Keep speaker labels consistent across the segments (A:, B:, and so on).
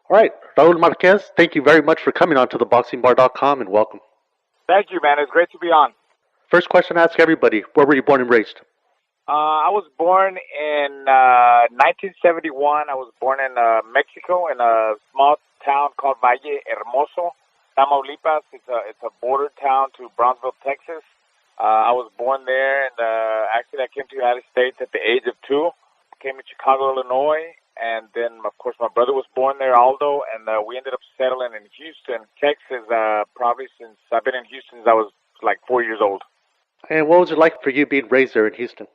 A: All right, Raul Marquez, thank you very much for coming on to theboxingbar.com and welcome.
B: Thank you, man. It's great to be on.
A: First question I ask everybody, where were you born and raised?
B: I was born in 1971. I was born in Mexico in a small town called Valle Hermoso, Tamaulipas. It's a border town to Brownsville, Texas. I was born there, and actually I came to the United States at the age of 2. Came to Chicago, Illinois, and then of course my brother was born there, Aldo, and we ended up settling in Houston, Texas. Probably since I've been in Houston since I was like 4 years old.
A: And what was it like for you being raised there in Houston?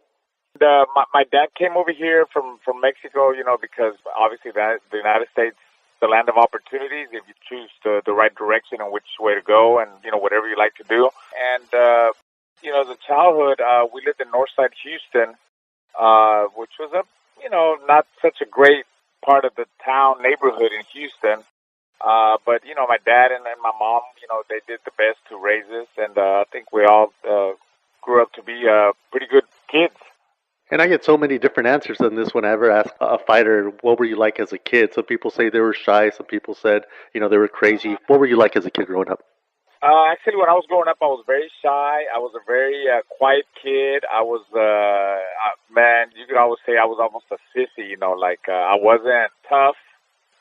B: My dad came over here from Mexico, because obviously the United States, the land of opportunities, if you choose the right direction and which way to go, and whatever you like to do. And the childhood, we lived in Northside Houston, which was not such a great part of the town neighborhood in Houston. But my dad and my mom, they did the best to raise us, and I think we all grew up to be pretty good kids.
A: And I get so many different answers on this when I ever ask a fighter, what were you like as a kid? Some people say they were shy. Some people said, they were crazy. What were you like as a kid growing up?
B: Actually, when I was growing up, I was very shy. I was a very quiet kid. I was, man, you could always say I was almost a sissy, I wasn't tough.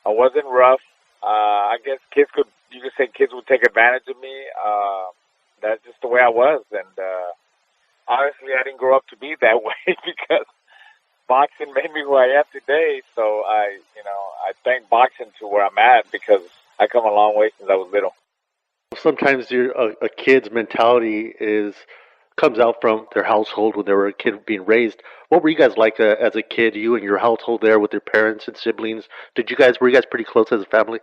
B: I wasn't rough. I guess you could say kids would take advantage of me. That's just the way I was. And honestly, I didn't grow up to be that way because boxing made me who I am today. So I thank boxing to where I'm at because I come a long way since I was little.
A: Sometimes a kid's mentality comes out from their household when they were a kid being raised. What were you guys like as a kid? You and your household there with your parents and siblings. Were you guys pretty close as a family?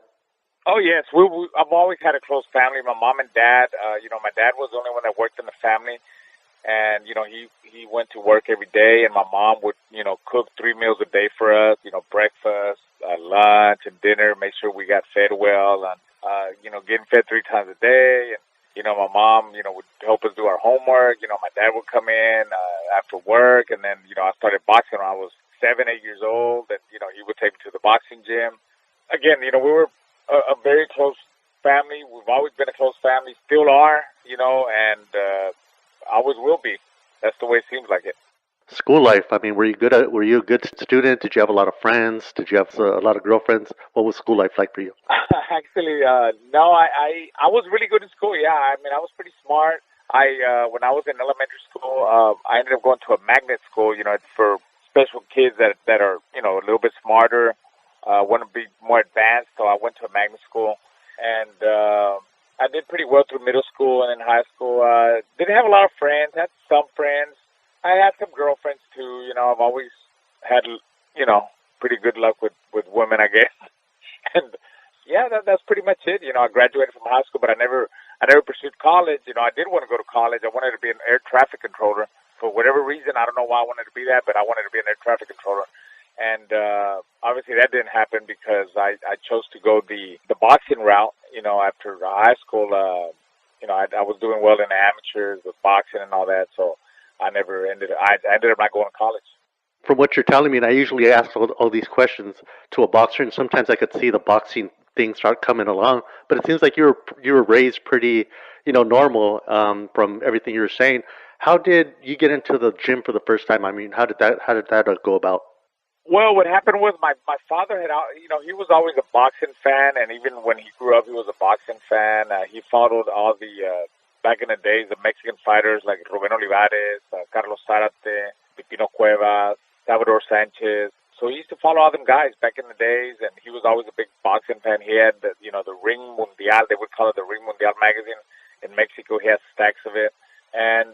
B: Oh yes, I've always had a close family. My mom and dad. My dad was the only one that worked in the family, and he went to work every day, and my mom would cook 3 meals a day for us. Breakfast, lunch, and dinner. Make sure we got fed well, and getting fed 3 times a day. And my mom would help us do our homework. My dad would come in after work, and then I started boxing when I was 7, 8 years old, and he would take me to the boxing gym. Again, we were a very close family. We've always been a close family, still are, and always will be. That's the way it seems like it.
A: School life. I mean, were you a good student? Did you have a lot of friends? Did you have a lot of girlfriends? What was school life like for you?
B: Actually, no, I was really good in school. Yeah, I mean, I was pretty smart. When I was in elementary school, I ended up going to a magnet school. It's for special kids that are a little bit smarter, want to be more advanced. So I went to a magnet school, and I did pretty well through middle school and in high school. Didn't have a lot of friends. Had some friends. I had some girlfriends too. I've always had pretty good luck with women, I guess. And yeah, that's pretty much it. I graduated from high school, but I never pursued college. I did want to go to college. I wanted to be an air traffic controller for whatever reason. I don't know why I wanted to be that, but I wanted to be an air traffic controller. And obviously that didn't happen because I chose to go the boxing route. After high school, I was doing well in the amateurs with boxing and all that. So I ended up not going to college.
A: From what you're telling me, and I usually ask all these questions to a boxer, and sometimes I could see the boxing things start coming along. But it seems like you were raised pretty, normal from everything you were saying. How did you get into the gym for the first time? I mean, how did that go about?
B: Well, what happened was my father he was always a boxing fan, and even when he grew up, he was a boxing fan. He followed all the, back in the days, the Mexican fighters like Ruben Olivares, Carlos Zarate, Pipino Cuevas, Salvador Sanchez. So he used to follow all them guys back in the days, and he was always a big boxing fan. He had, the Ring Mundial, they would call it the Ring Mundial magazine in Mexico. He has stacks of it. And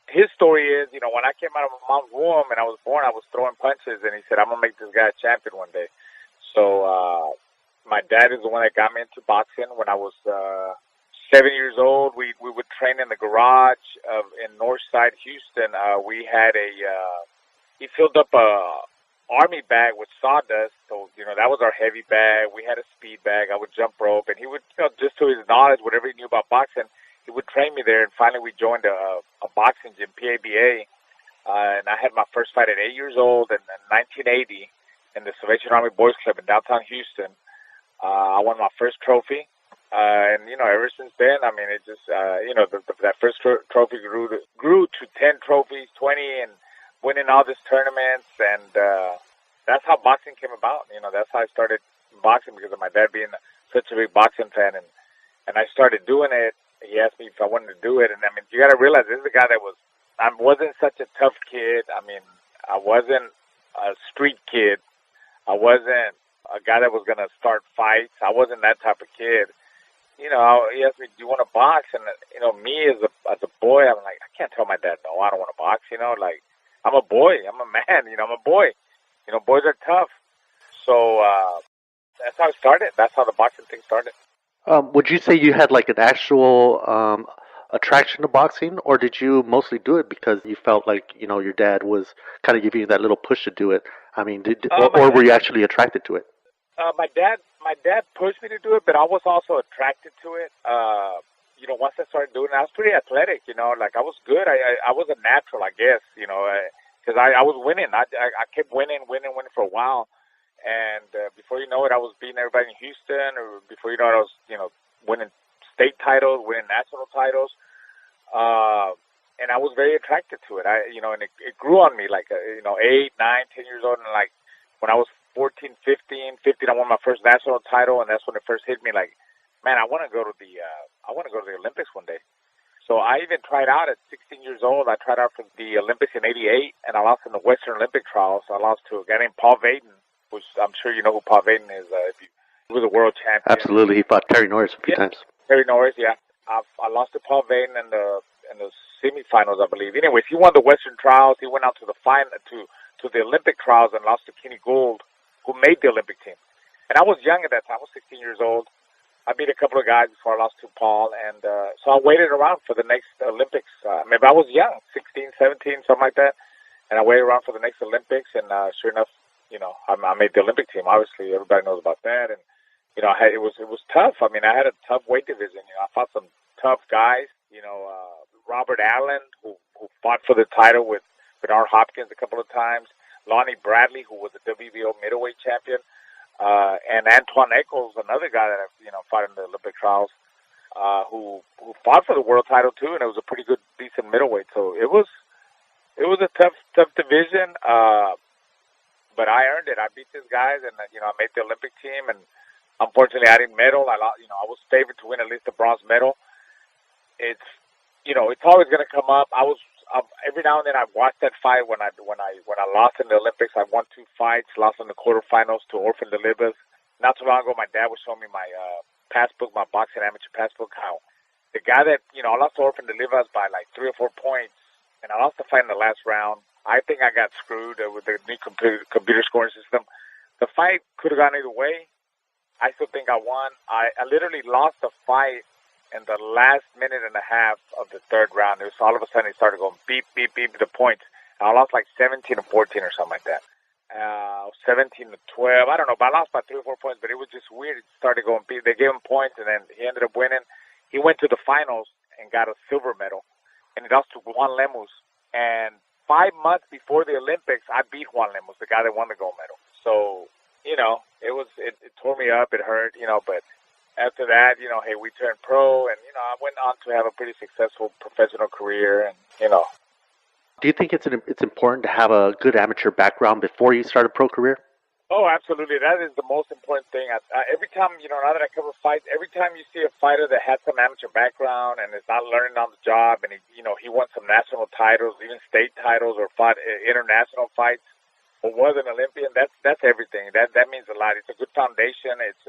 B: his story is, when I came out of my mom's womb and I was born, I was throwing punches, and he said, I'm going to make this guy a champion one day. So my dad is the one that got me into boxing. When I was 7 years old, we would train in the garage in Northside Houston. We had he filled up a army bag with sawdust, so that was our heavy bag. We had a speed bag. I would jump rope, and he would, just to his knowledge, whatever he knew about boxing, he would train me there. And finally, we joined a boxing gym, PABA, and I had my first fight at 8 years old in 1980 in the Salvation Army Boys Club in downtown Houston. I won my first trophy. And ever since then, I mean, it just that first trophy grew to 10 trophies, 20, and winning all these tournaments, and that's how boxing came about. That's how I started boxing because of my dad being such a big boxing fan, and I started doing it. He asked me if I wanted to do it, and I mean, you got to realize this is a guy that I wasn't such a tough kid. I mean, I wasn't a street kid. I wasn't a guy that was gonna start fights. I wasn't that type of kid. He asked me, "Do you want to box?" And me as a boy, I'm like, I can't tell my dad no. I don't want to box. Like I'm a boy. I'm a man. I'm a boy. Boys are tough. So that's how it started. That's how the boxing thing started.
A: Would you say you had like an actual attraction to boxing, or did you mostly do it because you felt like your dad was kind of giving you that little push to do it? I mean, or were you actually attracted to it?
B: My dad pushed me to do it, but I was also attracted to it. Once I started doing it, I was pretty athletic. Like I was good. I was a natural, I guess. Because I was winning. I kept winning for a while. And before you know it, I was beating everybody in Houston. Or before you know it, I was, winning state titles, winning national titles. And I was very attracted to it. And it grew on me like, 8, 9, 10 years old. And like when I was 14, 15, I won my first national title. And that's when it first hit me like, man, I want to go to the Olympics one day. So I even tried out at 16 years old. I tried out for the Olympics in '88, and I lost in the Western Olympic trials. I lost to a guy named Paul Vaden, which I'm sure you know who Paul Vaden is. He was a world champion.
A: Absolutely, he fought Terry Norris a few times.
B: Terry Norris, yeah. I lost to Paul Vaden in the semifinals, I believe. Anyways, he won the Western trials. He went out to the final to the Olympic trials and lost to Kenny Gould, who made the Olympic team. And I was young at that time. I was 16 years old. I beat a couple of guys before I lost to Paul, and so I waited around for the next Olympics. Maybe I was young, 16, 17, something like that, and I waited around for the next Olympics, and sure enough, I made the Olympic team. Obviously, everybody knows about that, and it was tough. I mean, I had a tough weight division. I fought some tough guys. Robert Allen, who fought for the title with Bernard Hopkins a couple of times. Lonnie Bradley, who was the WBO middleweight champion. And Antoine Eccles, another guy that fought in the Olympic trials, who fought for the world title too, and it was a pretty good, decent middleweight. So it was a tough division, but I earned it. I beat these guys, and I made the Olympic team. And unfortunately, I didn't medal. I was favored to win at least a bronze medal. It's always going to come up. Every now and then I watch that fight when I lost in the Olympics. I won 2 fights, lost in the quarterfinals to Orphan Delivas. Not too long ago, my dad was showing me my passbook, my boxing amateur passbook. How the guy that I lost to Orphan Delivas by like 3 or 4 points, and I lost the fight in the last round. I think I got screwed with the new computer scoring system. The fight could have gone either way. I still think I won. I literally lost the fight in the last minute and a half of the 3rd round. It was all of a sudden it started going beep, beep, beep, the points. And I lost like 17 or 14 or something like that. 17 to 12. I don't know, but I lost by 3 or 4 points, but it was just weird. It started going beep. They gave him points, and then he ended up winning. He went to the finals and got a silver medal, and he lost to Juan Lemus. And 5 months before the Olympics, I beat Juan Lemus, the guy that won the gold medal. So, it tore me up. It hurt, but after that, hey, we turned pro, and, I went on to have a pretty successful professional career, and,
A: Do you think it's important to have a good amateur background before you start a pro career?
B: Oh, absolutely. That is the most important thing. Every time, now that I cover fights, every time you see a fighter that has some amateur background and is not learning on the job, and he won some national titles, even state titles, or fought international fights, or was an Olympian, that's everything. That means a lot. It's a good foundation. It's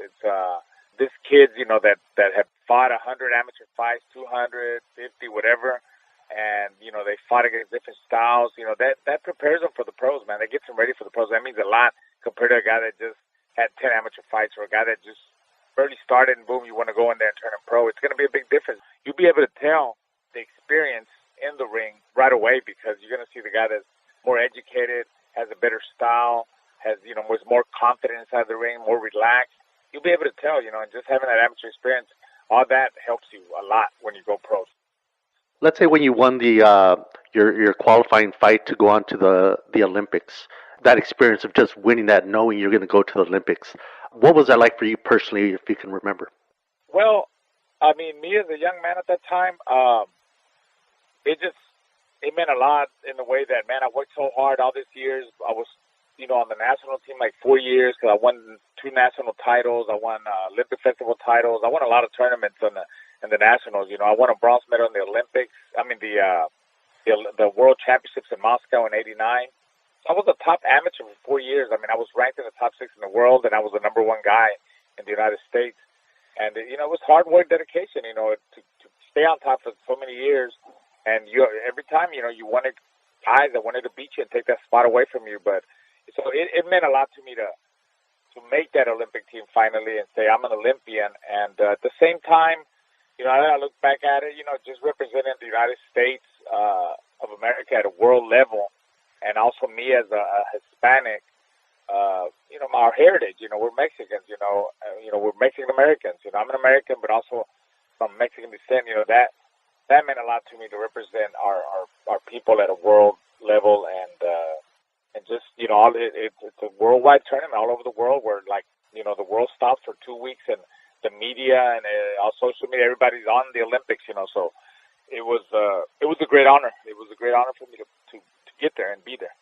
B: this kids, that have fought 100 amateur fights, 250, whatever, and, they fought against different styles, that prepares them for the pros, man. That gets them ready for the pros. That means a lot compared to a guy that just had 10 amateur fights, or a guy that just barely started and boom, you want to go in there and turn him pro. It's going to be a big difference. You'll be able to tell the experience in the ring right away, because you're going to see the guy that's more educated, has a better style, has, was more confident inside the ring, more relaxed. You'll be able to tell, and just having that amateur experience, all that helps you a lot when you go pros.
A: Let's say when you won the your qualifying fight to go on to the Olympics, that experience of just winning that, knowing you're going to go to the Olympics, What was that like for you personally, if you can remember?
B: Well, I mean, me as a young man at that time, it just it meant a lot in the way that, man, I worked so hard all these years. I was, on the national team like 4 years because I won two national titles. I won Olympic festival titles. I won a lot of tournaments in the nationals. I won a bronze medal in the Olympics. I mean the World Championships in Moscow in '89. I was a top amateur for 4 years. I mean, I was ranked in the top six in the world, and I was the number one guy in the United States. And it was hard work, dedication. To stay on top for so many years. And every time, you wanted guys that wanted to beat you and take that spot away from you. But so it meant a lot to me to make that Olympic team finally and say I'm an Olympian. And at the same time, I look back at it, just representing the United States of America at a world level, and also me as a Hispanic. Our heritage. We're Mexicans. We're Mexican Americans. I'm an American, but also from Mexican descent. That meant a lot to me to represent our people at a world level, and just it's a worldwide tournament all over the world where the world stops for 2 weeks and the media and all social media, everybody's on the Olympics. So it was a great honor. It was a great honor for me to get there and be there.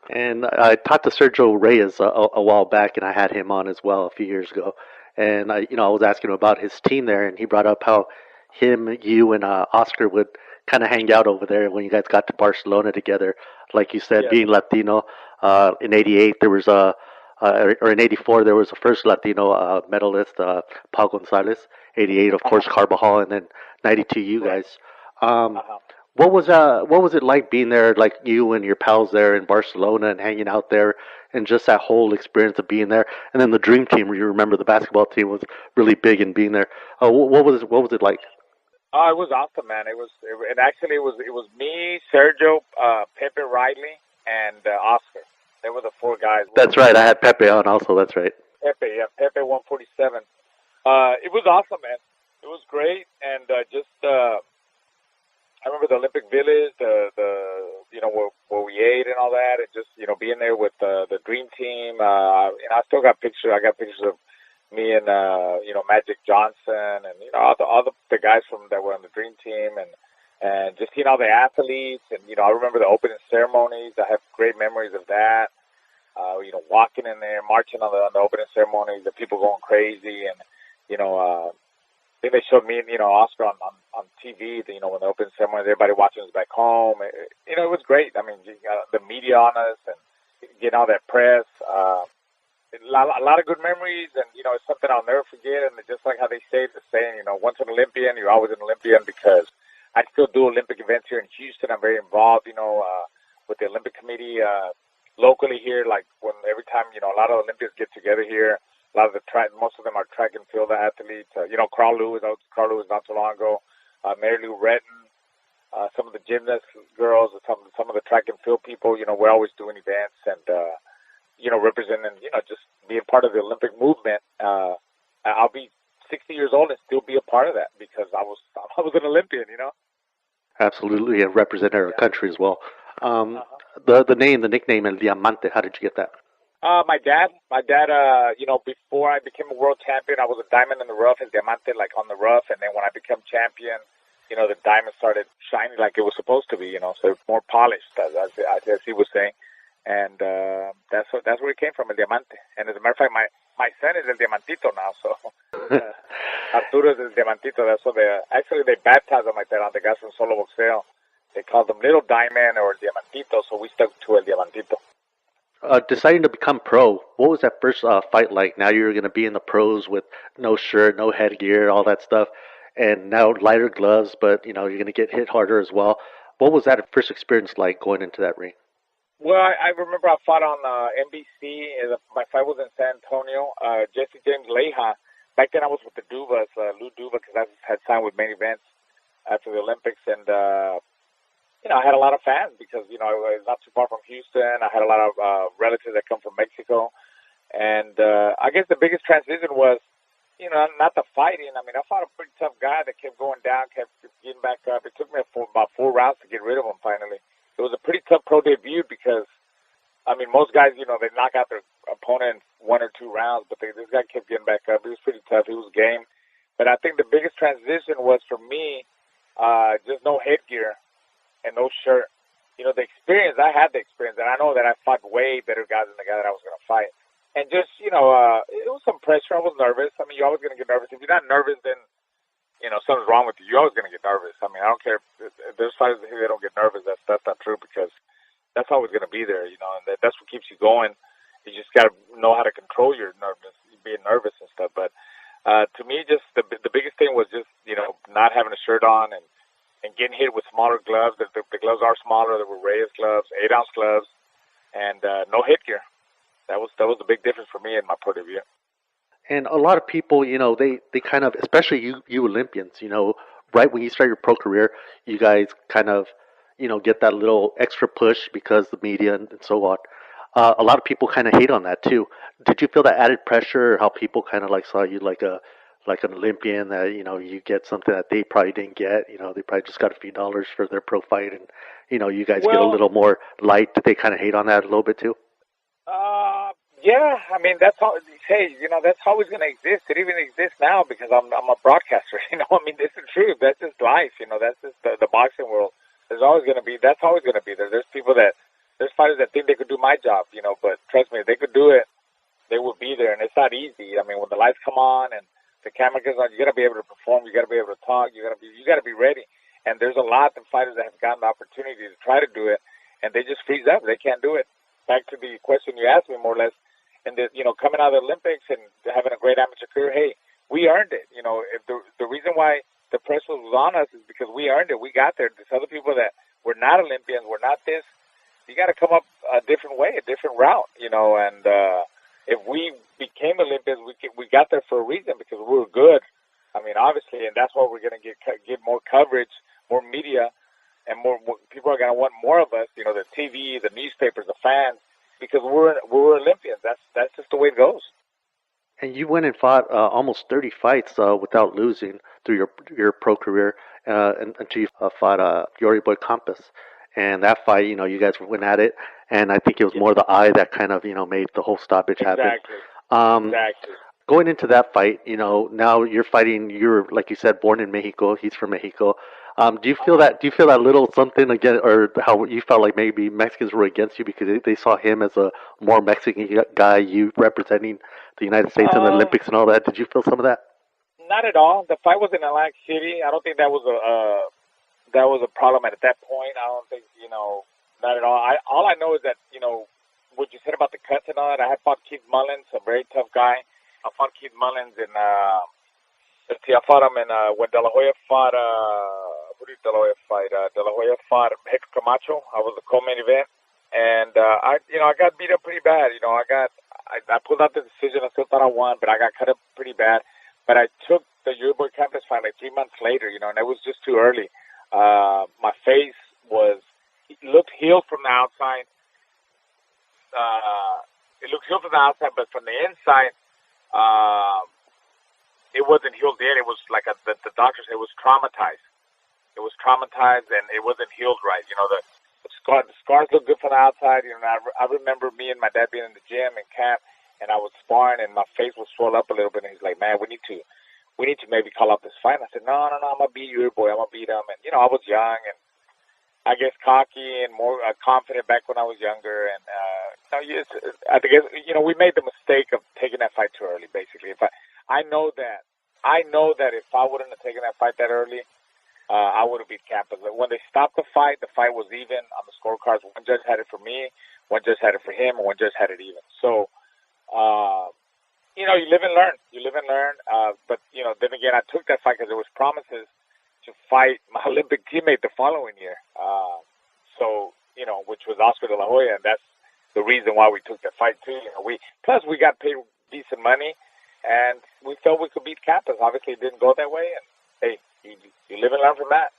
A: And I talked to Sergio Reyes a while back, and I had him on as well a few years ago. And I was asking him about his team there, and he brought up how him, you, and Oscar would kind of hang out over there when you guys got to Barcelona together. Like you said,
B: Yes.
A: being Latino. In '88, there was or in '84, there was the first Latino medalist, Paul Gonzalez. '88, of course, Carbajal, and then '92, you
B: Right.
A: guys. Um,
B: Uh-huh.
A: what was it like being there, like you and your pals there in Barcelona and hanging out there, and just that whole experience of being there? And then the dream team, where you remember the basketball team was really big in being there. What was it like?
B: Oh, it was awesome, man. And actually it was me, Sergio, Pepe Riley, and Oscar. They were the four guys.
A: That's right. I had Pepe on also. That's right.
B: Pepe 147. It was awesome, man. It was great, and I remember the Olympic Village, where we ate and all that, and just being there with the dream team. I still got pictures. I got pictures of me and Magic Johnson, and all the guys from that were on the dream team, and just seeing all the athletes, and I remember the opening ceremonies. I have great memories of that. Walking in there, marching on the opening ceremonies, the people going crazy, and I think they showed me and Oscar on TV. When the opening ceremony, everybody watching us back home. It was great. I mean, you got the media on us and getting all that press. A lot of good memories, and it's something I'll never forget. And just like how they say the saying, once an Olympian, you're always an Olympian. Because I still do Olympic events here in Houston. I'm very involved, with the Olympic Committee locally here. Like every time, a lot of Olympians get together here. A lot of most of them are track and field athletes. Carl Lewis not too long ago. Mary Lou Retton, some of the gymnast girls, some of the track and field people. We're always doing events and representing. Just being part of the Olympic movement. I'll be 60 years old and still be a part of that because I was an Olympian.
A: Absolutely, and represent our
B: Yeah.
A: country as well.
B: Uh-huh.
A: The nickname El Diamante. How did you get that?
B: My dad, before I became a world champion, I was a diamond in the rough, as diamante, like on the rough. And then when I became champion, the diamond started shining like it was supposed to be, so it's more polished, as he was saying. And that's where it came from, El Diamante. And as a matter of fact, my son is El Diamantito now, so Arturo is El Diamantito. That's what they baptized him like that on the guys from Solo Boxeo. They called him Little Diamond or El Diamantito, so we stuck to El Diamantito.
A: Deciding to become pro, what was that first fight like? Now you're going to be in the pros with no shirt, no headgear, all that stuff, and now lighter gloves, but you're going to get hit harder as well. What was that first experience like going into that ring?
B: Well, I remember I fought on NBC. My fight was in San Antonio. Jesse James Leija. Back then I was with the Duvas, Lou Duva, because I had signed with Main Events after the Olympics, and I had a lot of fans because, I was not too far from Houston. I had a lot of relatives that come from Mexico. And I guess the biggest transition was, not the fighting. I mean, I fought a pretty tough guy that kept going down, kept getting back up. It took me about 4 rounds to get rid of him finally. It was a pretty tough pro debut because, I mean, most guys, they knock out their opponent 1 or 2 rounds, but this guy kept getting back up. He was pretty tough. He was game. But I think the biggest transition was for me, just no headgear and no shirt. You know, the experience, I had the experience, and I know that I fought way better guys than the guy that I was going to fight. And just, you know, it was some pressure. I was nervous. I mean, you're always going to get nervous. If you're not nervous, then, you know, something's wrong with you. You're always going to get nervous. I mean, I don't care if there's fighters here that don't get nervous. That's not true, because that's always going to be there, you know, and that's what keeps you going. You just got to know how to control your nervous, being nervous and stuff. But to me, just the biggest thing was just, you know, not having a shirt on and getting hit with smaller gloves. The gloves are smaller. They were Reyes gloves, 8-ounce gloves, and no headgear. That was the big difference for me in my point of view.
A: And a lot of people, you know, they kind of, especially you Olympians, you know, right when you start your pro career, you guys kind of, you know, get that little extra push because the media and so on. A lot of people kind of hate on that too. Did you feel that added pressure, or how people kind of like saw you like an Olympian, that, you know, you get something that they probably didn't get? You know, they probably just got a few dollars for their pro fight, and, you know, you guys get a little more light. Did they kind of hate on that a little bit too?
B: Yeah, I mean, that's all. Hey, you know, that's always going to exist. It even exists now because I'm a broadcaster. You know, I mean, this is true. That's just life. You know, that's just the boxing world. There's always going to be. That's always going to be there. There's fighters that think they could do my job. You know, but trust me, if they could do it, they would be there. And it's not easy. I mean, when the lights come on and the camera goes on, you got to be able to perform. You got to be able to talk. You got to be ready. And there's a lot of fighters that have gotten the opportunity to try to do it, and they just freeze up. They can't do it. Back to the question you asked me, more or less. And you know, coming out of the Olympics and having a great amateur career, hey, we earned it. You know, if the reason why the press was on us is because we earned it. We got there. There's other people that were not Olympians, were not this. You got to come up a different way, a different route. You know, and if we became Olympians, we got there for a reason, because we were good. I mean, obviously, and that's why we're going to get more coverage, more media, and more people are going to want more of us. You know, the TV, the newspapers, the fans. Because we're Olympians. That's just the way it goes.
A: And you went and fought almost 30 fights without losing through your pro career, until you fought Yuri Boy Campos. And that fight, you know, you guys went at it, and I think it was more the eye that kind of, you know, made the whole stoppage happen.
B: Exactly.
A: Going into that fight, you know, now you're fighting. You're, like you said, born in Mexico. He's from Mexico. Do you feel that? Do you feel that little something again, or how you felt like maybe Mexicans were against you because they saw him as a more Mexican guy, you representing the United States in the Olympics and all that? Did you feel some of that?
B: Not at all. The fight was in Atlantic City. I don't think that was a problem at that point. I don't think, you know, not at all. All I know is that, you know, what you said about the cuts and all that. I had fought Keith Mullins, a very tough guy. I fought Keith Mullins in. Let's see, I fought him in when De La Hoya fought. Who did De La Hoya fight? De La Hoya fought Hector Camacho. I was the co-main event, and I got beat up pretty bad. You know, I pulled out the decision. I still thought I won, but I got cut up pretty bad. But I took the Yuri Boy Campos fight like 3 months later. You know, and it was just too early. My face looked healed from the outside. It looked healed from the outside, but from the inside, it wasn't healed yet. It was like the doctor said, it was traumatized. It was traumatized, and it wasn't healed right. You know, the scars look good from the outside. You know, I remember me and my dad being in the gym in camp, and I was sparring, and my face was swelled up a little bit. And he's like, "Man, we need to maybe call off this fight." And I said, "No, I'm gonna beat your boy. I'm gonna beat him." And you know, I was young and I guess cocky and more confident back when I was younger. And I think you know, we made the mistake of taking that fight too early. Basically, I know that if I wouldn't have taken that fight that early, I would have beat Campos. When they stopped the fight was even on the scorecards. One judge had it for me, one judge had it for him, and one judge had it even. So, you know, you live and learn. But, you know, then again, I took that fight because there was promises to fight my Olympic teammate the following year. So, you know, which was Oscar De La Hoya, and that's the reason why we took that fight too. You know, plus we got paid decent money, and we felt we could beat Campos. Obviously, it didn't go that way, and hey, you live and learn from that.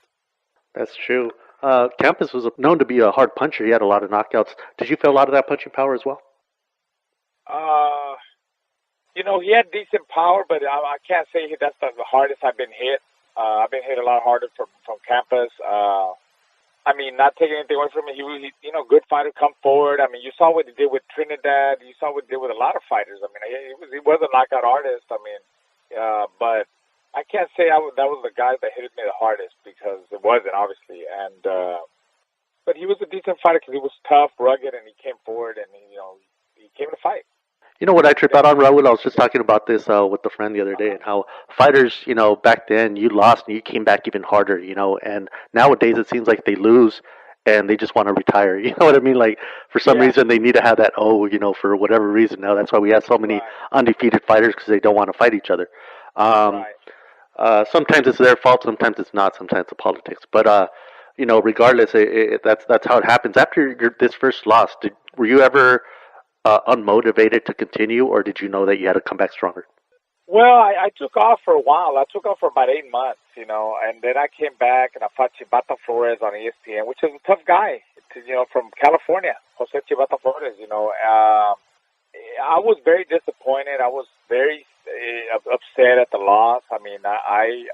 A: That's true. Campos was known to be a hard puncher. He had a lot of knockouts. Did you feel a lot of that punching power as well?
B: You know, he had decent power, but I can't say that's the hardest I've been hit. I've been hit a lot harder from Campos. I mean, not taking anything away from him. Good fighter, come forward. I mean, you saw what he did with Trinidad. You saw what he did with a lot of fighters. I mean, he was a knockout artist. I mean, but I can't say that was the guy that hit me the hardest because it wasn't obviously. And but he was a decent fighter because he was tough, rugged, and he came forward and he came to fight.
A: You know what I trip out on, Raul? I was just talking about this with a friend the other day, and how fighters, back then you lost and you came back even harder, and nowadays it seems like they lose and they just want to retire. You know what I mean? Like for some
B: Yeah.
A: reason they need to have that. Oh, for whatever reason now. That's why we have so many
B: Right.
A: undefeated fighters because they don't want to fight each other. Um,
B: Right.
A: Sometimes it's their fault, sometimes it's not, sometimes it's politics. But regardless, that's how it happens. After this first loss, were you ever unmotivated to continue, or did you know that you had to come back stronger?
B: Well, I took off for a while. I took off for about 8 months, and then I came back and I fought Chibata Flores on ESPN, which is a tough guy, from California, Jose Chibata Flores. I was very disappointed. I was very upset at the loss. I mean, I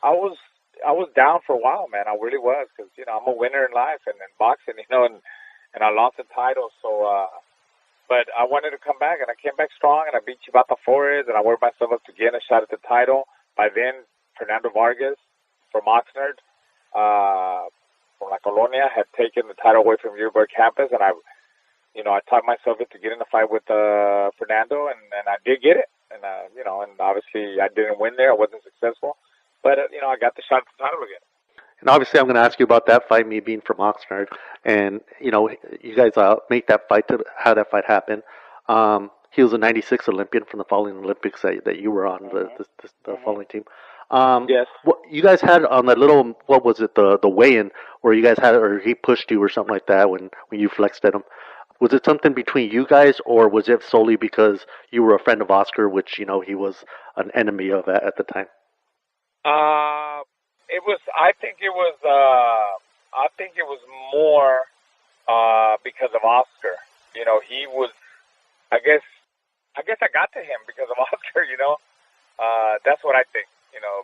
B: was down for a while, man. I really was because I'm a winner in life and in boxing, and I lost the title, so. But I wanted to come back, and I came back strong, and I beat Chibata Flores, and I worked myself up to getting a shot at the title. By then, Fernando Vargas from Oxnard, from La Colonia, had taken the title away from Uruguay campus, and I talked myself into getting a fight with Fernando, and I did get it. And, and obviously I didn't win there. I wasn't successful. But, I got the shot at the title again.
A: And obviously, I'm going to ask you about that fight, me being from Oxnard, and you guys make that fight to have that fight happen. He was a '96 Olympian from the following Olympics that you were on the following team.
B: Yes.
A: What you guys had on that little, what was it, the weigh-in where you guys had, or he pushed you or something like that when you flexed at him? Was it something between you guys, or was it solely because you were a friend of Oscar, which he was an enemy of at the time?
B: It was. I think it was. I think it was more because of Oscar. He was. I guess. I got to him because of Oscar. That's what I think.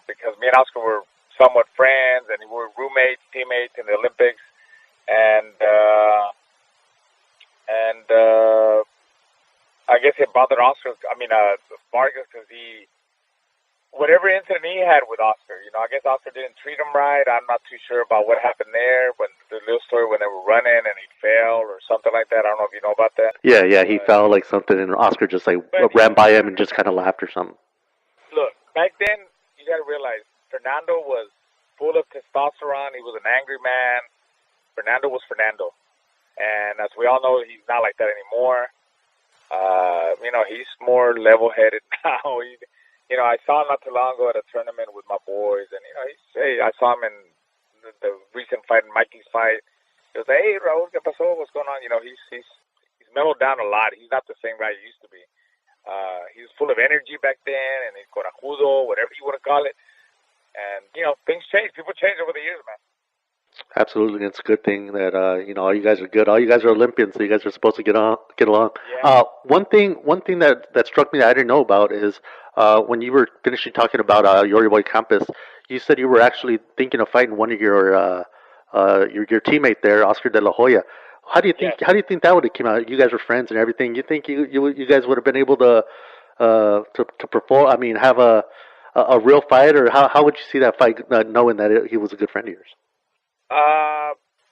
B: Because me and Oscar were somewhat friends, and we were roommates, teammates in the Olympics, and I guess it bothered Oscar. I mean, Vargas, because whatever incident he had with Oscar, I guess Oscar didn't treat him right. I'm not too sure about what happened there, but the little story when they were running and he fell or something like that. I don't know if you know about that.
A: Yeah, he fell like something, and Oscar just like ran by him and just kind of laughed or something.
B: Look, back then, you got to realize Fernando was full of testosterone. He was an angry man. Fernando was Fernando. And as we all know, he's not like that anymore. He's more level-headed now. I saw him not too long ago at a tournament with my boys, and I saw him in the recent fight, Mikey's fight. He was like, "Hey, Raul, ¿qué pasó? What's going on?" He's mellowed down a lot. He's not the same guy he used to be. He was full of energy back then, and he's corajudo, whatever you want to call it. And things change. People change over the years, man.
A: Absolutely, it's a good thing that all you guys are good. All you guys are Olympians, so you guys are supposed to get along.
B: Yeah.
A: One thing that struck me that I didn't know about is when you were finishing talking about Uruguay campus, you said you were actually thinking of fighting one of your teammate there, Oscar De La Hoya.
B: Yes.
A: How do you think that would have came out? You guys were friends and everything. You think you guys would have been able to perform? I mean, have a real fight, or how would you see that fight, knowing that he was a good friend of yours?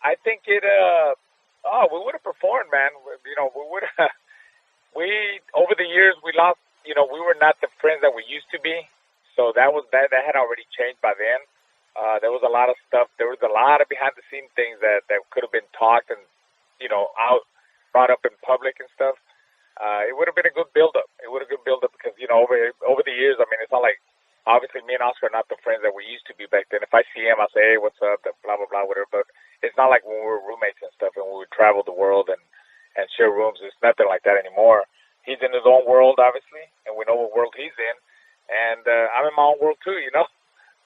B: I think it. We would have performed, man. We would. We over the years we lost. We were not the friends that we used to be. So that had already changed by then. There was a lot of stuff. There was a lot of behind the scene things that could have been talked and out brought up in public and stuff. It would have been a good build up. It would have been a good build up because over the years, I mean, it's not like. Obviously, me and Oscar are not the friends that we used to be back then. If I see him, I say, "Hey, what's up?" Blah blah blah, whatever. But it's not like when we were roommates and stuff, and we would travel the world and share rooms. It's nothing like that anymore. He's in his own world, obviously, and we know what world he's in. And I'm in my own world too.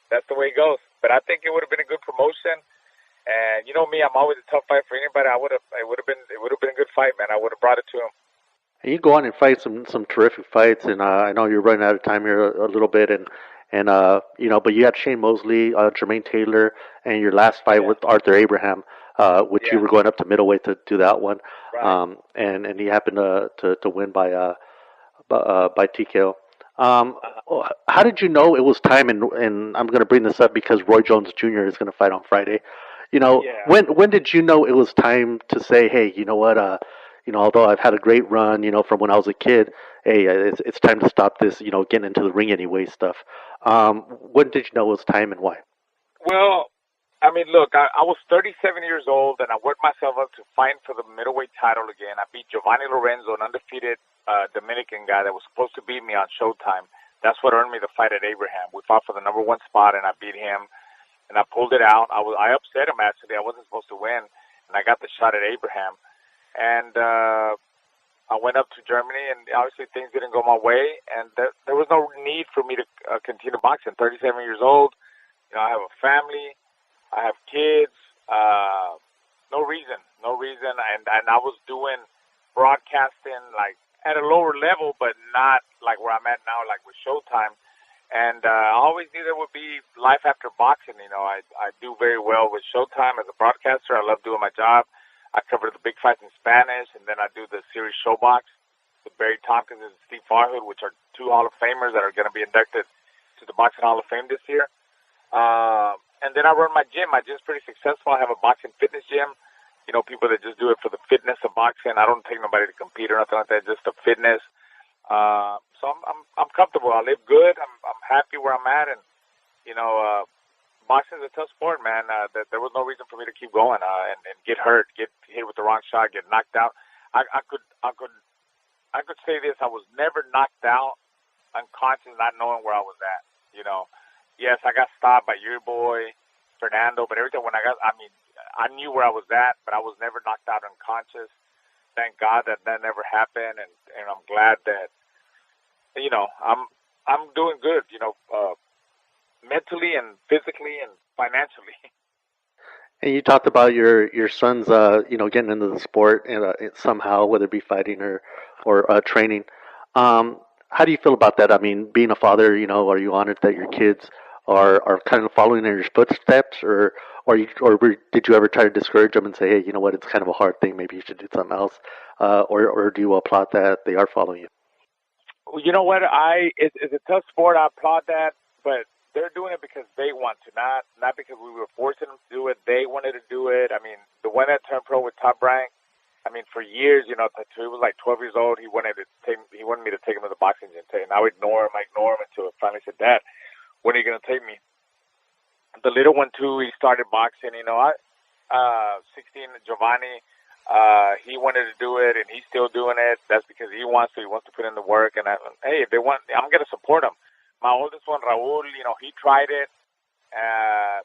B: That's the way it goes. But I think it would have been a good promotion. And me, I'm always a tough fight for anybody. It would have been a good fight, man. I would have brought it to him.
A: And you go on and fight some terrific fights, and I know you're running out of time here a little bit, and but you had Shane Mosley, Jermaine Taylor, and your last fight with Arthur Abraham. which you
B: Yeah.
A: were going up to middleweight to do that one,
B: Right.
A: and he happened to win by TKO.
B: Uh-huh.
A: How did you know it was time? And I'm going to bring this up because Roy Jones Jr. is going to fight on Friday.
B: Yeah.
A: When did you know it was time to say, hey, you know what? Although I've had a great run, from when I was a kid, hey, it's time to stop this, getting into the ring anyway stuff. When did you know it was time and why?
B: Well, I mean, look, I was 37 years old, and I worked myself up to fight for the middleweight title again. I beat Giovanni Lorenzo, an undefeated Dominican guy that was supposed to beat me on Showtime. That's what earned me the fight at Abraham. We fought for the number one spot, and I beat him, and I pulled it out. I upset him actually. I wasn't supposed to win, and I got the shot at Abraham. And I went up to Germany, and obviously things didn't go my way, and there was no need for me to continue boxing. 37 years old, I have a family, I have kids. No reason, no reason. And I was doing broadcasting like at a lower level, but not like where I'm at now, like with Showtime. And I always knew there would be life after boxing. I do very well with Showtime as a broadcaster. I love doing my job. I cover the big fights in Spanish, and then I do the series Showbox with Barry Tompkins and Steve Farhood, which are two Hall of Famers that are going to be inducted to the Boxing Hall of Fame this year. And then I run my gym. My gym's pretty successful. I have a boxing fitness gym. People that just do it for the fitness of boxing. I don't take nobody to compete or nothing like that. Just the fitness. So I'm comfortable. I live good. I'm happy where I'm at, and boxing is a tough sport, man. There was no reason for me to keep going and get hurt, get hit with the wrong shot, get knocked out. I could say this: I was never knocked out unconscious, not knowing where I was at. Yes, I got stopped by your boy Fernando, but every time I knew where I was at, but I was never knocked out unconscious. Thank God that never happened, and I'm glad that I'm doing good. Mentally and physically and financially.
A: And you talked about your son's, getting into the sport somehow, whether it be fighting or training. How do you feel about that? I mean, being a father, are you honored that your kids are kind of following in your footsteps, did you ever try to discourage them and say, hey, you know what, it's kind of a hard thing, maybe you should do something else, or do you applaud that they are following you?
B: Well, you know what? It's a tough sport. I applaud that, but they're doing it because they want to, not because we were forcing them to do it. They wanted to do it. I mean, the one that turned pro with Top Rank, I mean, for years, until he was like 12 years old, he wanted me to take him to the boxing gym. And I would ignore him until I finally said, Dad, when are you going to take me? The little one too, he started boxing. 16, Giovanni, he wanted to do it, and he's still doing it. That's because he wants to. He wants to put in the work. And hey, if they want, I'm going to support him. My oldest one, Raul, he tried it, and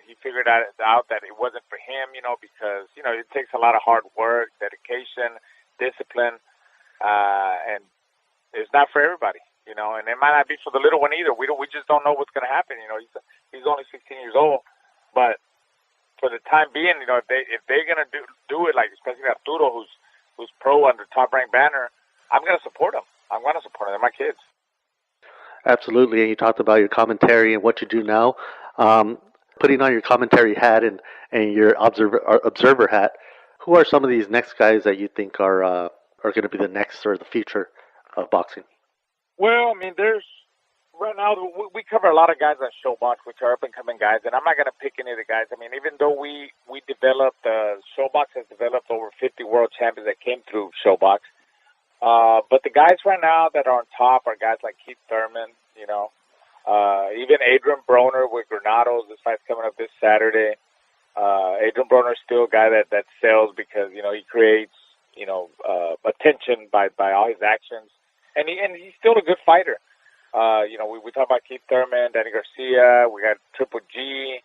B: he figured out that it wasn't for him, because, it takes a lot of hard work, dedication, discipline, and it's not for everybody, and it might not be for the little one either. We just don't know what's going to happen. He's only 16 years old, but for the time being, if they're going to do it, like especially Arturo, who's pro under Top Rank banner, I'm going to support him. I'm going to support them. They're my kids.
A: Absolutely, and you talked about your commentary and what you do now. Putting on your commentary hat and your observer hat, who are some of these next guys that you think are going to be the next or the future of boxing?
B: Well, I mean, there's right now we cover a lot of guys on Showbox, which are up and coming guys, and I'm not going to pick any of the guys. I mean, even though we developed Showbox has developed over 50 world champions that came through Showbox. But the guys right now that are on top are guys like Keith Thurman, even Adrian Broner with Granados. This fight's coming up this Saturday. Adrian Broner is still a guy that sells because, he creates, attention by all his actions. And he's still a good fighter. We talk about Keith Thurman, Danny Garcia. We got Triple G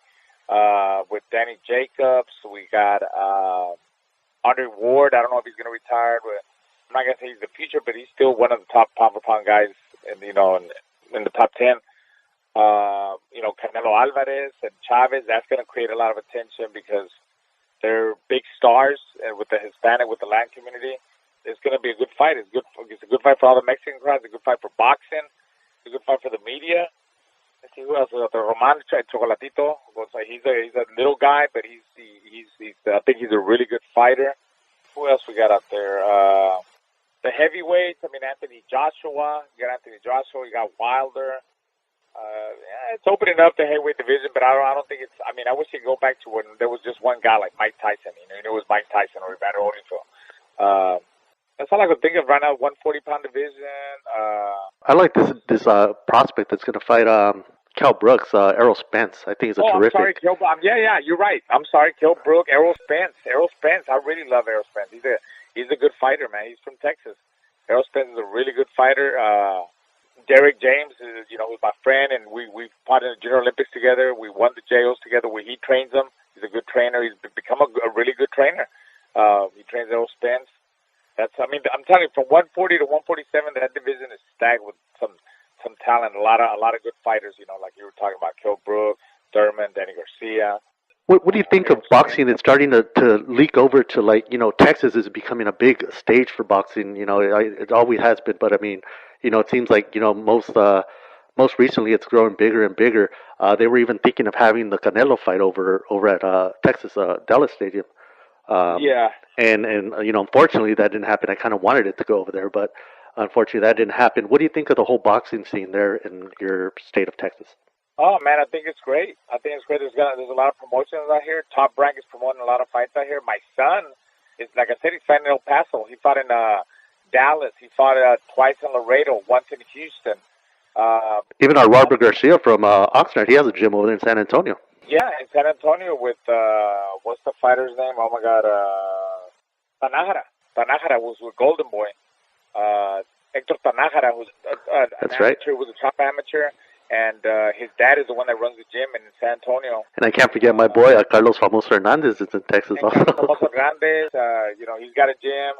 B: with Danny Jacobs. We got Andre Ward. I don't know if he's going to retire, but I'm not going to say he's the future, but he's still one of the top pound-for-pound guys, in the top 10. Canelo Alvarez and Chavez, that's going to create a lot of attention because they're big stars with the Hispanic, with the Latin community. It's going to be a good fight. It's a good fight for all the Mexican crowds. It's a good fight for boxing. It's a good fight for the media. Let's see who else? The Roman Chocolatito. He's a little guy, but he's I think he's a really good fighter. Who else we got out there? The heavyweights. I mean, Anthony Joshua. You got Anthony Joshua. You got Wilder. Yeah, it's opening up the heavyweight division, but I don't think it's. I mean, I wish you could go back to when there was just one guy like Mike Tyson. You know, it was Mike Tyson or Evander Holyfield. That's all I could think of right now. 140-pound division.
A: I like this prospect that's going to fight Cal Brooks, Errol Spence. I think he's a terrific.
B: I'm sorry, Kel. Yeah, you're right. I'm sorry, Kel Brook, Errol Spence. Errol Spence. I really love Errol Spence. He's a good fighter, man. He's from Texas. Errol Spence is a really good fighter. Derek James is, who's my friend, and we fought in the Junior Olympics together. We won the JOs together. He trains them. He's a good trainer. He's become a really good trainer. He trains Errol Spence. I'm telling you, from 140 to 147, that division is stacked with some talent. A lot of good fighters. Like you were talking about, Kel Brook, Thurman, Danny Garcia.
A: What do you think of boxing that's starting to leak over to Texas is becoming a big stage for boxing? It always has been, but I mean, it seems like most recently it's growing bigger and bigger. They were even thinking of having the Canelo fight over at Texas Dallas Stadium.
B: Yeah.
A: And unfortunately that didn't happen. I kind of wanted it to go over there, but unfortunately that didn't happen. What do you think of the whole boxing scene there in your state of Texas?
B: Oh man, I think it's great. There's a lot of promotions out here. Top Rank is promoting a lot of fights out here. My son is, like I said, he's fighting in El Paso. He fought in Dallas. He fought twice in Laredo, once in Houston.
A: Even our Robert Garcia from Oxnard, he has a gym over there in San Antonio.
B: Yeah, in San Antonio with what's the fighter's name? Oh my God, Tanajara was with Golden Boy. Hector Tanajara, who's an
A: That's
B: amateur,
A: right.
B: was a top amateur. And his dad is the one that runs the gym in San Antonio.
A: And I can't forget my boy, Carlos Famoso Hernandez, is in Texas also.
B: Carlos Famoso Hernandez, he's got a gym.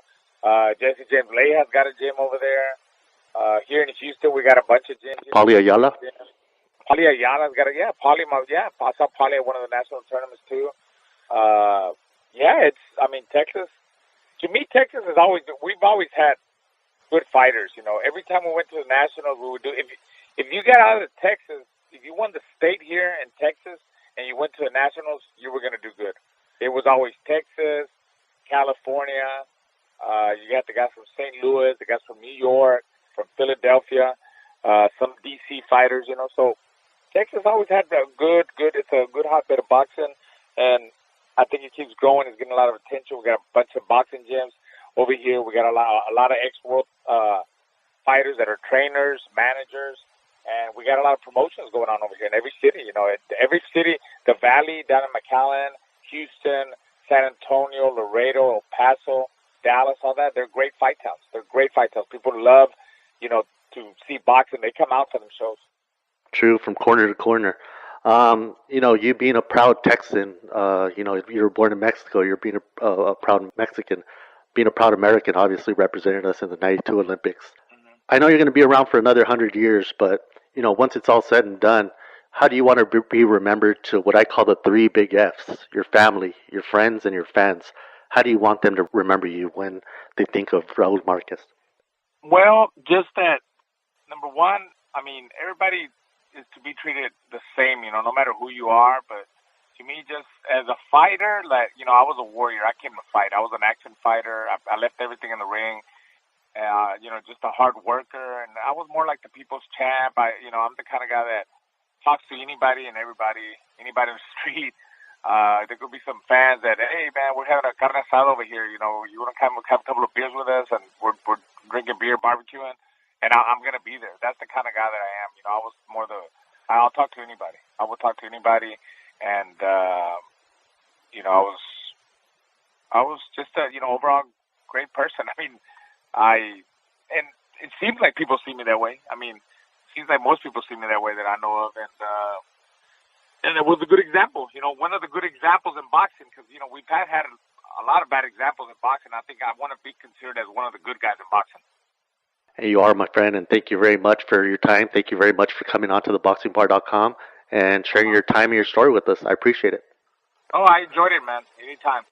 B: Jesse James Leja's got a gym over there. Here in Houston, we got a bunch of gyms.
A: Paulie Ayala.
B: Paulie Ayala's got I saw Paulie at one of the national tournaments too. Texas. To me, Texas we've always had good fighters. Every time we went to the nationals, we would do. If you got out of Texas, if you won the state here in Texas and you went to the nationals, you were going to do good. It was always Texas, California. You got the guys from St. Louis, the guys from New York, from Philadelphia, some DC fighters. So Texas always had a good. It's a good hotbed of boxing, and I think it keeps growing. It's getting a lot of attention. We got a bunch of boxing gyms over here. We got a lot of ex-world fighters that are trainers, managers. And we got a lot of promotions going on over here in every city. Every city, the Valley, down in McAllen, Houston, San Antonio, Laredo, El Paso, Dallas, all that. They're great fight towns. People love, to see boxing. They come out for them shows.
A: True, from corner to corner. You being a proud Texan, you were born in Mexico, you're being a proud Mexican. Being a proud American, obviously represented us in the 92 Olympics. I know you're going to be around for another 100 years, but, once it's all said and done, how do you want to be remembered to what I call the 3 big Fs? Your family, your friends, and your fans. How do you want them to remember you when they think of Raul Marquez?
B: Well, just that, number one, everybody is to be treated the same, no matter who you are. But to me, just as a fighter, I was a warrior. I came to fight. I was an action fighter. I left everything in the ring. Just a hard worker, and I was more like the people's champ. I'm the kind of guy that talks to anybody and everybody, anybody on the street. There could be some fans that, hey man, we're having a carne asada over here. You want to come have a couple of beers with us, and we're drinking beer, barbecuing, and I'm gonna be there. That's the kind of guy that I am. I was more I'll talk to anybody. I will talk to anybody, and I was just a overall great person. And it seems like people see me that way. It seems like most people see me that way that I know of, and it was a good example. One of the good examples in boxing, because we've had a lot of bad examples in boxing. I think I want to be considered as one of the good guys in boxing.
A: And you are, my friend, and thank you very much for your time. Thank you very much for coming on to theboxingbar.com and sharing your time and your story with us. I appreciate it.
B: Oh, I enjoyed it, man. Anytime.